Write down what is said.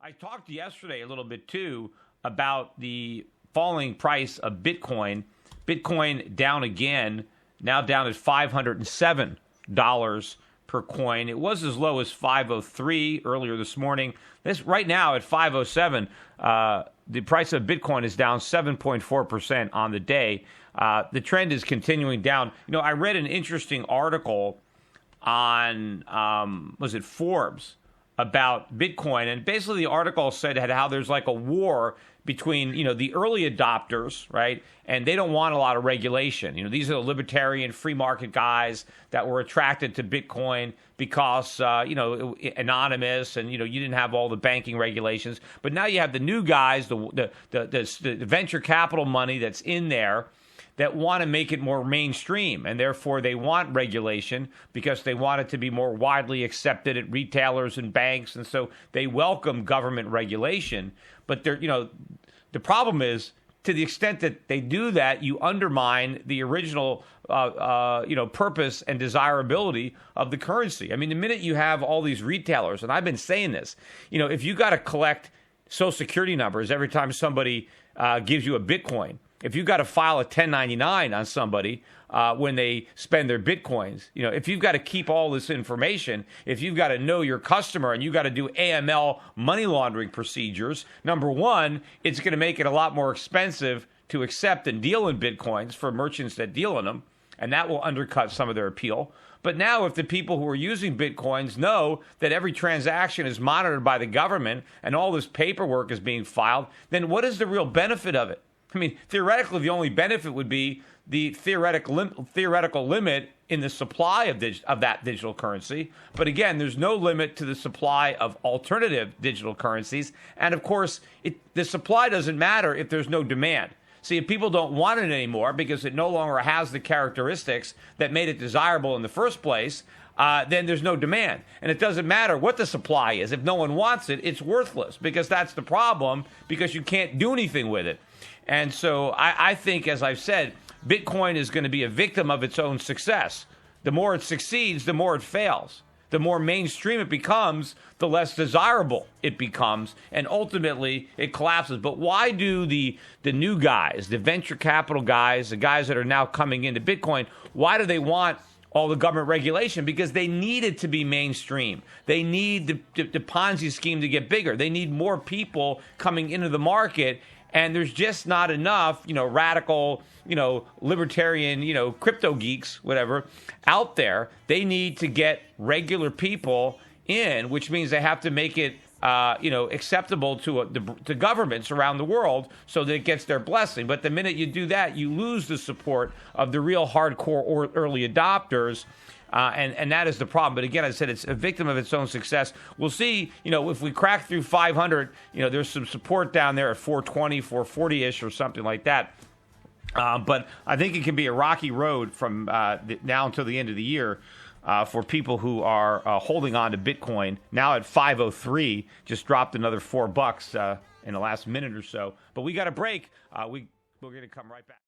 I talked yesterday a little bit too about the falling price of Bitcoin. Bitcoin down again, now down at $507 per coin. It was as low as 503 earlier this morning. This right now at 507, the price of Bitcoin is down 7.4% on the day. The trend is continuing down. You know, I read an interesting article on was it Forbes about Bitcoin, and basically the article said how there's like a war between, you know, the early adopters, right? And they don't want a lot of regulation. You know, these are the libertarian free market guys that were attracted to Bitcoin because, you know, anonymous and, you know, you didn't have all the banking regulations. But now you have the new guys, the venture capital money that's in there that want to make it more mainstream, and therefore they want regulation because they want it to be more widely accepted at retailers and banks, and so they welcome government regulation. But they're, you know, the problem is, to the extent that they do that, you undermine the original, you know, purpose and desirability of the currency. I mean, the minute you have all these retailers, and I've been saying this, you know, if you got to collect Social Security numbers every time somebody gives you a Bitcoin, if you've got to file a 1099 on somebody when they spend their Bitcoins, you know, if you've got to keep all this information, if you've got to know your customer and you've got to do AML money laundering procedures, number one, it's going to make it a lot more expensive to accept and deal in Bitcoins for merchants that deal in them, and that will undercut some of their appeal. But now if the people who are using Bitcoins know that every transaction is monitored by the government and all this paperwork is being filed, then what is the real benefit of it? I mean, theoretically, the only benefit would be the theoretical limit in the supply of that digital currency. But again, there's no limit to the supply of alternative digital currencies. And of course, the supply doesn't matter if there's no demand. See, if people don't want it anymore because it no longer has the characteristics that made it desirable in the first place, then there's no demand. And it doesn't matter what the supply is. If no one wants it, it's worthless, because that's the problem, because you can't do anything with it. And so I think, as I've said, Bitcoin is going to be a victim of its own success. The more it succeeds, the more it fails. The more mainstream it becomes, the less desirable it becomes, and ultimately it collapses. But why do the new guys, the venture capital guys, the guys that are now coming into Bitcoin, why do they want all the government regulation? Because they need it to be mainstream. They need the Ponzi scheme to get bigger. They need more people coming into the market. And there's just not enough, you know, radical, you know, libertarian, you know, crypto geeks, whatever, out there. They need to get regular people in, which means they have to make it, you know, acceptable to governments around the world so that it gets their blessing. But the minute you do that, you lose the support of the real hardcore or early adopters. And that is the problem. But again, I said it's a victim of its own success. We'll see, you know, if we crack through 500, you know, there's some support down there at 420, 440-ish or something like that. But I think it can be a rocky road from now until the end of the year for people who are holding on to Bitcoin. Now at 503, just dropped another $4 in the last minute or so. But we got a break. We're going to come right back.